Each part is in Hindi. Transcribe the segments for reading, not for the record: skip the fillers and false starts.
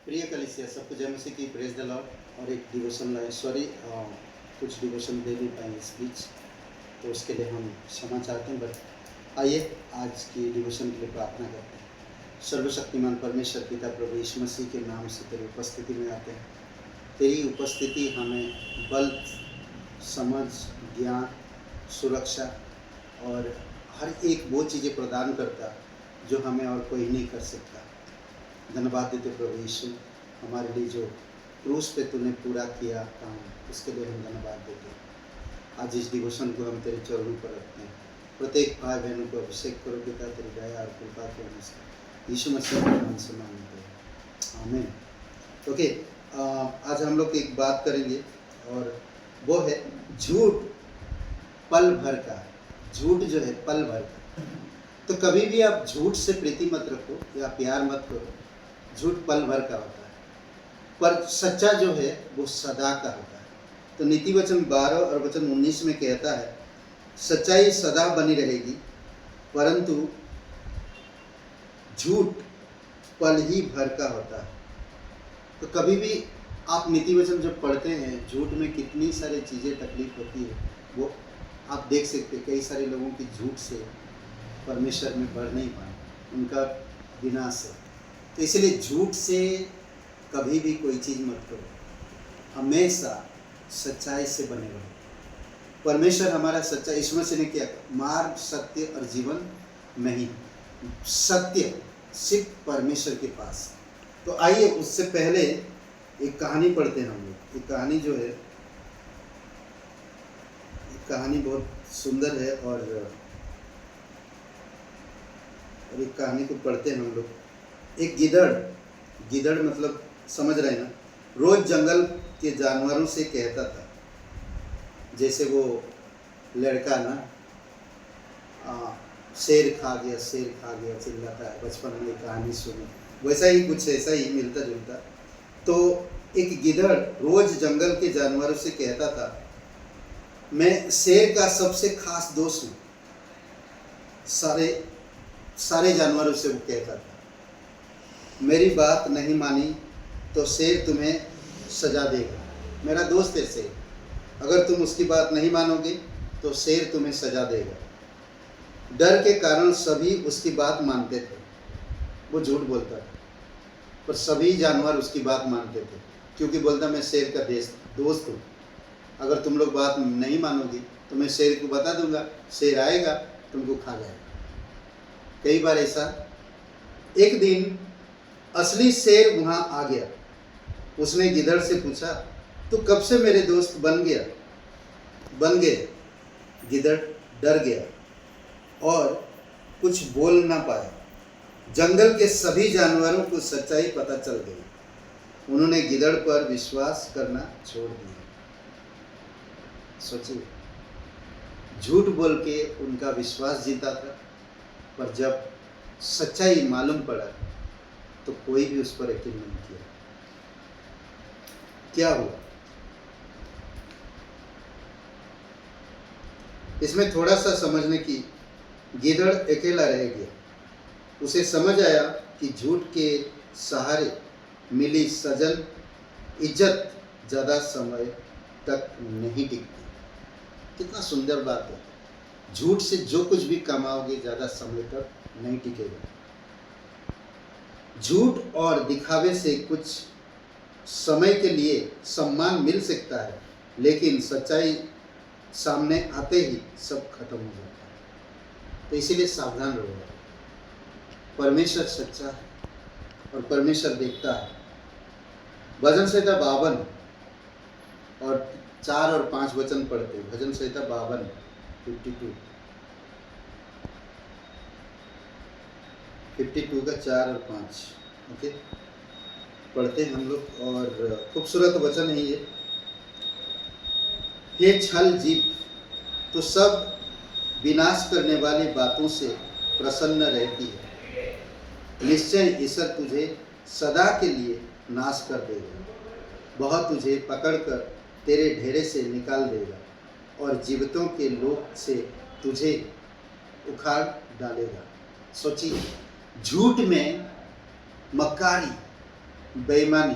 प्रिय कलीसिया, सबको जय मसीह की, प्रेज द लॉर्ड। और एक डिवोशन लाए, सॉरी कुछ डिवोशन दे नहीं पाए इस बीच, तो उसके लिए हम क्षमा चाहते हैं। बट आइए आज की डिवोशन के लिए प्रार्थना करते हैं। सर्वशक्तिमान परमेश्वर पिता प्रभु यीशु मसीह के नाम से तेरी उपस्थिति में आते हैं। तेरी उपस्थिति हमें बल, समझ, ज्ञान, सुरक्षा और हर एक वो चीज़ें प्रदान करता जो हमें और कोई नहीं कर सकता। धन्यवाद देते प्रभु यीशु, हमारे लिए जो क्रूस पे तूने पूरा किया काम, उसके लिए हम धन्यवाद देते हैं। आज इस डिवोशन को हम तेरे चरणों पर रखते हैं। प्रत्येक भाई बहनों को अभिषेक करो पिता, तेरी दया और कृपा के अनुसार यीशु मसीह के नाम से मांगते हैं, आमीन। ओके, आज हम लोग एक बात करेंगे और वो है झूठ पल भर का। झूठ जो है पल भर का। तो कभी भी आप झूठ से प्रीति मत रखो या प्यार मत करो। झूठ पल भर का होता है, पर सच्चा जो है वो सदा का होता है। तो नीति वचन 12 और वचन 19 में कहता है, सच्चाई सदा बनी रहेगी, परंतु झूठ पल ही भर का होता है। तो कभी भी आप नीति वचन जब पढ़ते हैं, झूठ में कितनी सारी चीज़ें तकलीफ होती है, वो आप देख सकते हैं। कई सारे लोगों की झूठ से परमेश्वर में बढ़ नहीं पाए, उनका विनाश है। तो इसलिए झूठ से कभी भी कोई चीज़ मत करो, हमेशा सच्चाई से बने रहो। परमेश्वर हमारा सच्चा, यीशु मसीह ने क्या, मार्ग, सत्य और जीवन में ही। सत्य सिर्फ परमेश्वर के पास। तो आइए उससे पहले एक कहानी पढ़ते हैं हम लोग। एक कहानी जो है, एक कहानी बहुत सुंदर है और एक कहानी को पढ़ते हैं हम लोग। एक गिदड़ मतलब समझ रहे हैं ना, रोज जंगल के जानवरों से कहता था। जैसे वो लड़का ना शेर खा गया चिल्लाता है, बचपन में कहानी सुनी, वैसा ही कुछ ऐसा ही मिलता जुलता। तो एक गिदड़ रोज जंगल के जानवरों से कहता था, मैं शेर का सबसे खास दोस्त हूँ। सारे जानवरों से वो कहता था, मेरी बात नहीं मानी तो शेर तुम्हें सजा देगा। मेरा दोस्त है शेर, अगर तुम उसकी बात नहीं मानोगे तो शेर तुम्हें सजा देगा। डर के कारण सभी उसकी बात मानते थे। वो झूठ बोलता था, पर सभी जानवर उसकी बात मानते थे, क्योंकि बोलता मैं शेर का दोस्त हूँ। अगर तुम लोग बात नहीं मानोगे तो मैं शेर को बता दूंगा, शेर आएगा तुमको खा जाएगा। कई बार ऐसा। एक दिन असली शेर वहाँ आ गया। उसने गिदड़ से पूछा, तू कब से मेरे दोस्त बन गए? गिदड़ डर गया और कुछ बोल ना पाया। जंगल के सभी जानवरों को सच्चाई पता चल गई। उन्होंने गिदड़ पर विश्वास करना छोड़ दिया। सोचिए, झूठ बोल के उनका विश्वास जीता था, पर जब सच्चाई मालूम पड़ा तो कोई भी उस पर यकीन नहीं किया। क्या हुआ? इसमें थोड़ा सा समझने की, गिदड़ अकेला रह गया। उसे समझ आया कि झूठ के सहारे मिली सजन इज्जत ज़्यादा समय तक नहीं टिकती। कितना सुंदर बात है। झूठ से जो कुछ भी कमाओगे ज़्यादा समय तक नहीं टिकेगा। झूठ और दिखावे से कुछ समय के लिए सम्मान मिल सकता है, लेकिन सच्चाई सामने आते ही सब खत्म हो जाता है। तो इसीलिए सावधान रहो। परमेश्वर सच्चा है और परमेश्वर देखता है। भजन संहिता 52 और 4 और 5 वचन पढ़ते हैं। भजन संहिता 52 52 का 4 और 5, ओके, पढ़ते हैं हम लोग। और खूबसूरत वचन है ये। हे छल जीभ, तो सब विनाश करने वाली बातों से प्रसन्न रहती है। निश्चय ईश्वर तुझे सदा के लिए नाश कर देगा। वह तुझे पकड़कर तेरे ढेरे से निकाल देगा और जीवितों के लोक से तुझे उखाड़ डालेगा। सोचिए, झूठ में मक्कारी, बेईमानी,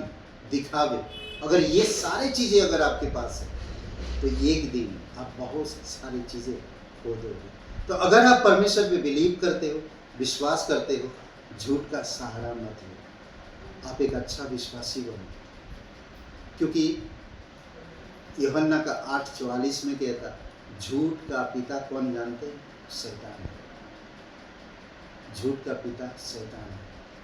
दिखावे, अगर ये सारी चीज़ें अगर आपके पास है तो एक दिन आप बहुत सारी चीज़ें खो दोगे। तो अगर आप परमेश्वर पे बिलीव करते हो, विश्वास करते हो, झूठ का सहारा मत लो, आप एक अच्छा विश्वासी बनो। क्योंकि यूहन्ना का 8:44 में कहता, झूठ का पिता कौन जानते हैं? शैतान है। झूठ का पिता शैतान है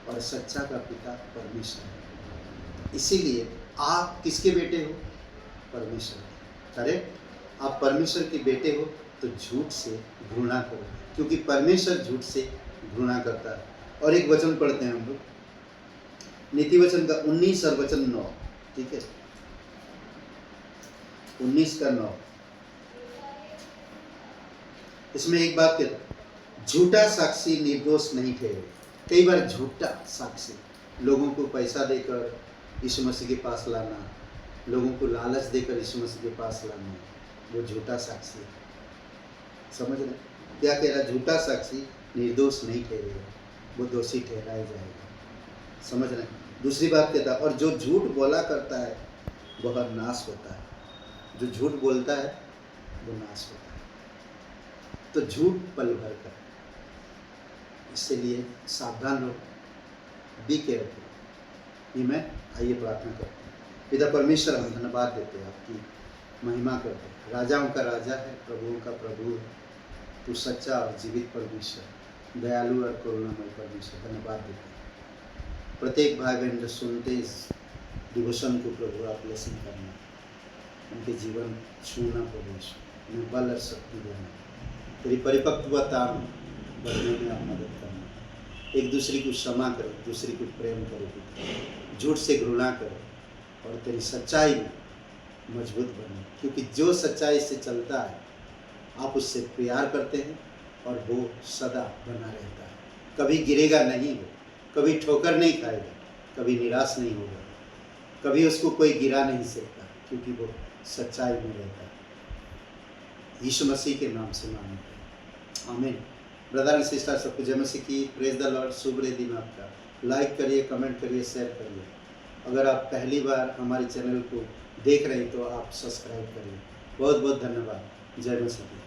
और सच्चा का पिता परमेश्वर है। इसीलिए आप किसके बेटे हो? परमेश्वर। करेक्ट? आप परमेश्वर के बेटे हो तो झूठ से घृणा करो, क्योंकि परमेश्वर झूठ से घृणा करता है। और एक वचन पढ़ते हैं हम लोग, नीति वचन का 19 और वचन 9, ठीक है, 19 का 9। इसमें एक बात कहता, झूठा साक्षी निर्दोष नहीं ठहरे। कई बार झूठा साक्षी, लोगों को पैसा देकर यीशु मसीह के पास लाना, लोगों को लालच देकर यीशु मसीह के पास लाना, वो झूठा साक्षी है। समझ रहे क्या कह रहा? झूठा साक्षी निर्दोष नहीं ठहरेगा, वो दोषी ठहराया जाएगा। समझ रहे? दूसरी बात कहता, और जो झूठ बोला करता है वह नाश होता है। जो झूठ बोलता है वो नाश होता है। तो झूठ पल भर का, इसलिए सावधान रहो, बी केयरफुल। मैं आइए प्रार्थना करते हैं। पिता परमेश्वर, हम धन्यवाद देते हैं, आपकी महिमा करते हैं। राजाओं का राजा है, प्रभुओं का प्रभु है, तू सच्चा और जीवित परमेश्वर, दयालु और करुणामय परमेश्वर। धन्यवाद देते हैं। प्रत्येक भाई बहन जो सुनते इस डिवोशन को प्रभु आप ब्लेसिंग करना, उनके जीवन छूना परमेश्वर, उन्हें बल और शक्ति देना, तेरी परिपक्वता बढ़ने में आप मदद करना। एक दूसरे को क्षमा करो, दूसरे को प्रेम करो, झूठ से घृणा करो और तेरी सच्चाई में मजबूत बनो। क्योंकि जो सच्चाई से चलता है आप उससे प्यार करते हैं और वो सदा बना रहता है, कभी गिरेगा नहीं वो, कभी ठोकर नहीं खाएगा, कभी निराश नहीं होगा, कभी उसको कोई गिरा नहीं सकता, क्योंकि वो सच्चाई में रहता है। यीशु मसीह के नाम से मांगते हैं, आमीन। ब्रदर एंड सिस्टर, सबको जय मसीह की, प्रेज द लॉर्ड। शुभ रे दिन आपका। लाइक करिए, कमेंट करिए, शेयर करिए। अगर आप पहली बार हमारे चैनल को देख रहे हैं तो आप सब्सक्राइब करिए। बहुत बहुत धन्यवाद। जय मसीह की।